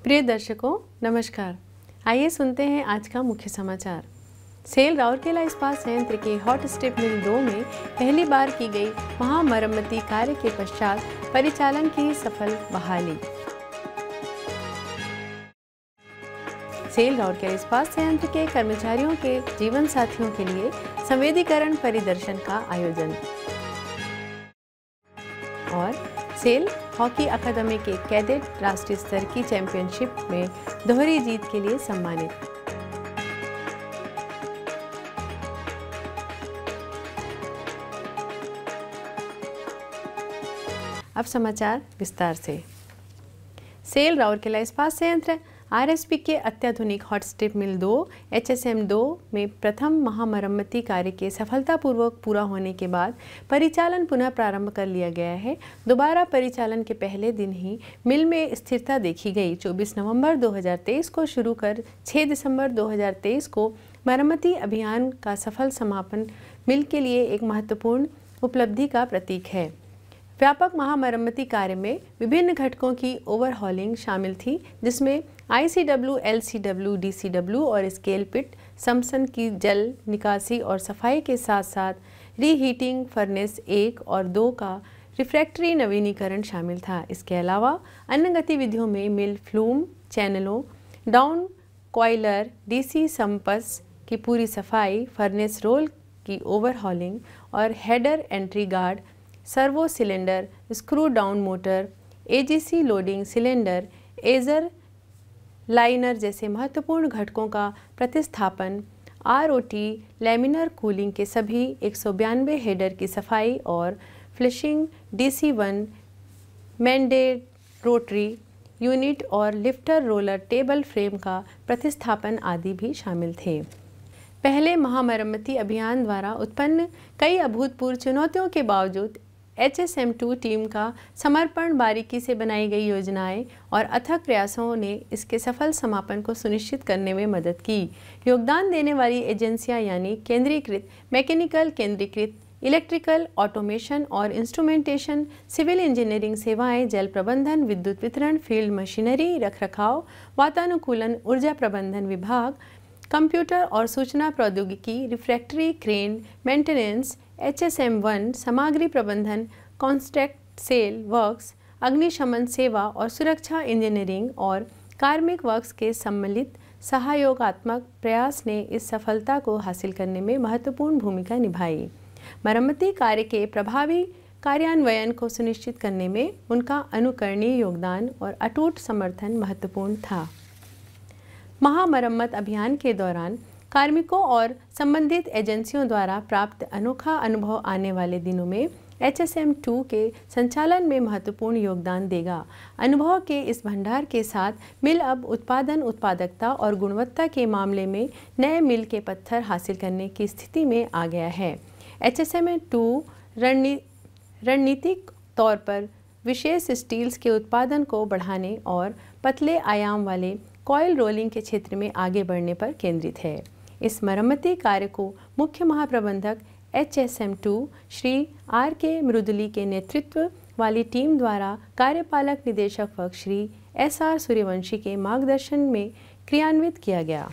प्रिय दर्शकों नमस्कार। आइए सुनते हैं आज का मुख्य समाचार। सेल राउरकेला इस्पात संयंत्र के हॉट स्ट्रिप मिल 2 में पहली बार की गई महामरम्मती कार्य के पश्चात परिचालन की सफल बहाली। सेल राउरकेला इस्पात संयंत्र के कर्मचारियों के जीवन साथियों के लिए संवेदीकरण परिदर्शन का आयोजन। और सेल हॉकी अकादमी के कैडेट राष्ट्रीय स्तर की चैंपियनशिप में दोहरी जीत के लिए सम्मानित। अब समाचार विस्तार से। सेल राउरकेला इस्पात संयंत्र आरएसपी के अत्याधुनिक हॉट स्ट्रिप मिल 2 HSM 2 में प्रथम महामरम्मती कार्य के सफलतापूर्वक पूरा होने के बाद परिचालन पुनः प्रारंभ कर लिया गया है। दोबारा परिचालन के पहले दिन ही मिल में स्थिरता देखी गई। 24 नवंबर 2023 को शुरू कर 6 दिसंबर 2023 को मरम्मती अभियान का सफल समापन मिल के लिए एक महत्वपूर्ण उपलब्धि का प्रतीक है। व्यापक महामरम्मती कार्य में विभिन्न घटकों की ओवरहॉलिंग शामिल थी, जिसमें ICW, LCW, DCW और स्केल पिट समसन की जल निकासी और सफाई के साथ साथ रीहीटिंग फर्नेस 1 और 2 का रिफ्रैक्टरी नवीनीकरण शामिल था। इसके अलावा अन्य गतिविधियों में मिल फ्लूम चैनलों, डाउन कॉइलर, DC संपस की पूरी सफाई, फर्नेस रोल की ओवरहॉलिंग और header entry guard, servo cylinder, screw down motor, AGC loading cylinder, edger liner जैसे महत्वपूर्ण घटकों का प्रतिस्थापन, ROT लैमिनर कूलिंग के सभी 192 हेडर की सफाई और flushing, DC1 mandate rotary unit और लिफ्टर रोलर टेबल फ्रेम का प्रतिस्थापन आदि भी शामिल थे। पहले महामरम्मती अभियान द्वारा उत्पन्न कई अभूतपूर्व चुनौतियों के बावजूद HSM 2 टीम का समर्पण, बारीकी से बनाई गई योजनाएं और अथक प्रयासों ने इसके सफल समापन को सुनिश्चित करने में मदद की। योगदान देने वाली एजेंसियां यानी केंद्रीकृत, मैकेनिकल केंद्रीकृत, इलेक्ट्रिकल, ऑटोमेशन और इंस्ट्रूमेंटेशन, सिविल इंजीनियरिंग सेवाएं, जल प्रबंधन, विद्युत वितरण, फील्ड मशीनरी, रखरखाव, वातानुकूलन, ऊर्जा प्रबंधन विभाग, कंप्यूटर और सूचना प्रौद्योगिकी, रिफ्रैक्टरी, क्रेन मेंटेनेंस, HSM 1 सामग्री प्रबंधन, कॉन्ट्रैक्ट सेल वर्क्स, अग्निशमन सेवा और सुरक्षा इंजीनियरिंग और कार्मिक वर्क्स के सम्मिलित सहयोगात्मक प्रयास ने इस सफलता को हासिल करने में महत्वपूर्ण भूमिका निभाई। मरम्मती कार्य के प्रभावी कार्यान्वयन को सुनिश्चित करने में उनका अनुकरणीय योगदान और अटूट समर्थन महत्वपूर्ण था। महामरम्मत अभियान के दौरान कार्मिकों और संबंधित एजेंसियों द्वारा प्राप्त अनोखा अनुभव आने वाले दिनों में HSM 2 के संचालन में महत्वपूर्ण योगदान देगा। अनुभव के इस भंडार के साथ मिल अब उत्पादन, उत्पादकता और गुणवत्ता के मामले में नए मील के पत्थर हासिल करने की स्थिति में आ गया है। HSM 2 रणनीतिक तौर पर विशेष स्टील्स के उत्पादन को बढ़ाने और पतले आयाम वाले कॉयल रोलिंग के क्षेत्र में आगे बढ़ने पर केंद्रित है। इस मरम्मती कार्य को मुख्य महाप्रबंधक HSM 2 श्री RK मृदुली के नेतृत्व वाली टीम द्वारा कार्यपालक निदेशक वर्ग श्री SR सूर्यवंशी के मार्गदर्शन में क्रियान्वित किया गया।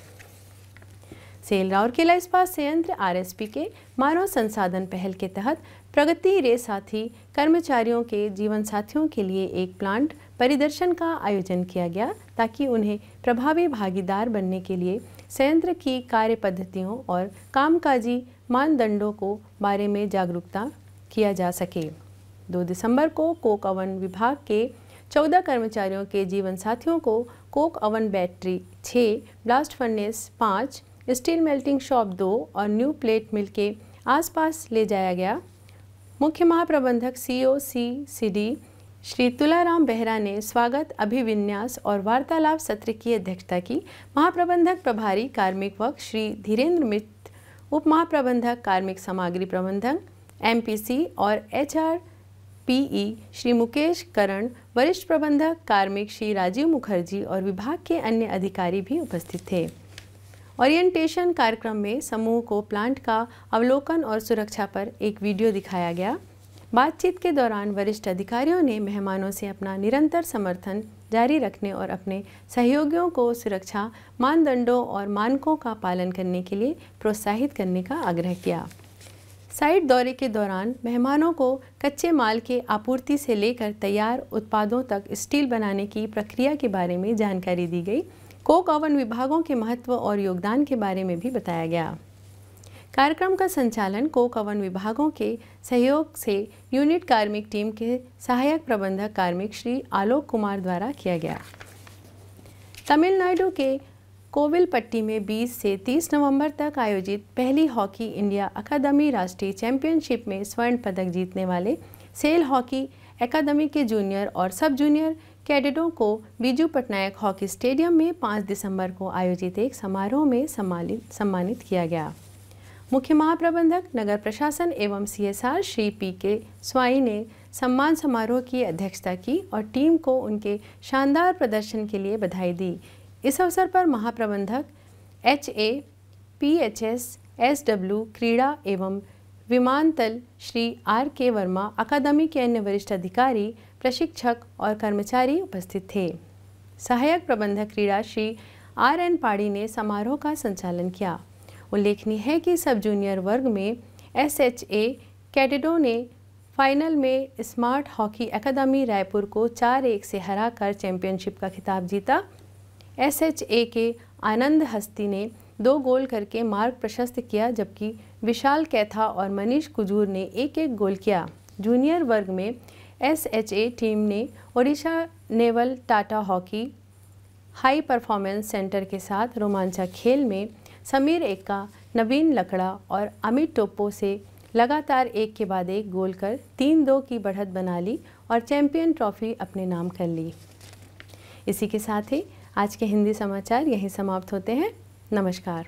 सेल राउरकेला इस्पात संयंत्र RSP के मानव संसाधन पहल के तहत प्रगति रे साथी कर्मचारियों के जीवन साथियों के लिए एक प्लांट परिदर्शन का आयोजन किया गया, ताकि उन्हें प्रभावी भागीदार बनने के लिए संयंत्र की कार्य पद्धतियों और कामकाजी मानदंडों को बारे में जागरूकता किया जा सके। 2 दिसंबर को कोक ओवन विभाग के 14 कर्मचारियों के जीवन साथियों को Coke oven battery 6, blast furnace 5, steel melting shop 2 और न्यू प्लेट मिल के आसपास ले जाया गया। मुख्य महाप्रबंधक COCCD श्री तुलाराम बेहरा ने स्वागत, अभिविन्यास और वार्तालाप सत्र की अध्यक्षता की। महाप्रबंधक प्रभारी कार्मिक वर्ग श्री धीरेन्द्र मित्र, उप महाप्रबंधक कार्मिक सामग्री प्रबंधन MPC और HRPE श्री मुकेश करण, वरिष्ठ प्रबंधक कार्मिक श्री राजीव मुखर्जी और विभाग के अन्य अधिकारी भी उपस्थित थे। ओरिएंटेशन कार्यक्रम में समूह को प्लांट का अवलोकन और सुरक्षा पर एक वीडियो दिखाया गया। बातचीत के दौरान वरिष्ठ अधिकारियों ने मेहमानों से अपना निरंतर समर्थन जारी रखने और अपने सहयोगियों को सुरक्षा मानदंडों और मानकों का पालन करने के लिए प्रोत्साहित करने का आग्रह किया। साइट दौरे के दौरान मेहमानों को कच्चे माल के आपूर्ति से लेकर तैयार उत्पादों तक स्टील बनाने की प्रक्रिया के बारे में जानकारी दी गई। कोक ओवन विभागों के महत्व और योगदान के बारे में भी बताया गया। कार्यक्रम का संचालन कोक ओवन विभागों के सहयोग से यूनिट कार्मिक टीम के सहायक प्रबंधक कार्मिक श्री आलोक कुमार द्वारा किया गया। तमिलनाडु के कोविलपट्टी में 20 से 30 नवंबर तक आयोजित पहली हॉकी इंडिया अकादमी राष्ट्रीय चैंपियनशिप में स्वर्ण पदक जीतने वाले सेल हॉकी अकादमी के जूनियर और सब जूनियर कैडेटों को बीजू पटनायक हॉकी स्टेडियम में 5 दिसंबर को आयोजित एक समारोह में सम्मानित किया गया। मुख्य महाप्रबंधक नगर प्रशासन एवं CSR श्री PK स्वाई ने सम्मान समारोह की अध्यक्षता की और टीम को उनके शानदार प्रदर्शन के लिए बधाई दी। इस अवसर पर महाप्रबंधक HA PHS SW क्रीड़ा एवं विमानतल श्री RK वर्मा, अकादमी के अन्य वरिष्ठ अधिकारी, प्रशिक्षक और कर्मचारी उपस्थित थे। सहायक प्रबंधक क्रीड़ा श्री RN पाड़ी ने समारोह का संचालन किया। उल्लेखनीय है कि सब जूनियर वर्ग में SHA कैडेटों ने फाइनल में स्मार्ट हॉकी अकादमी रायपुर को 4-1 से हराकर चैंपियनशिप का खिताब जीता। SHA के आनंद हस्ती ने 2 गोल करके मार्ग प्रशस्त किया, जबकि विशाल कैथा और मनीष कुजूर ने 1-1 गोल किया। जूनियर वर्ग में SHA टीम ने Odisha naval Tata hockey high performance centre के साथ रोमांचक खेल में समीर एक्का, नवीन लकड़ा और अमित टोप्पो से लगातार एक के बाद एक गोल कर 3-2 की बढ़त बना ली और चैंपियन ट्रॉफी अपने नाम कर ली। इसी के साथ ही आज के हिंदी समाचार यहीं समाप्त होते हैं। नमस्कार।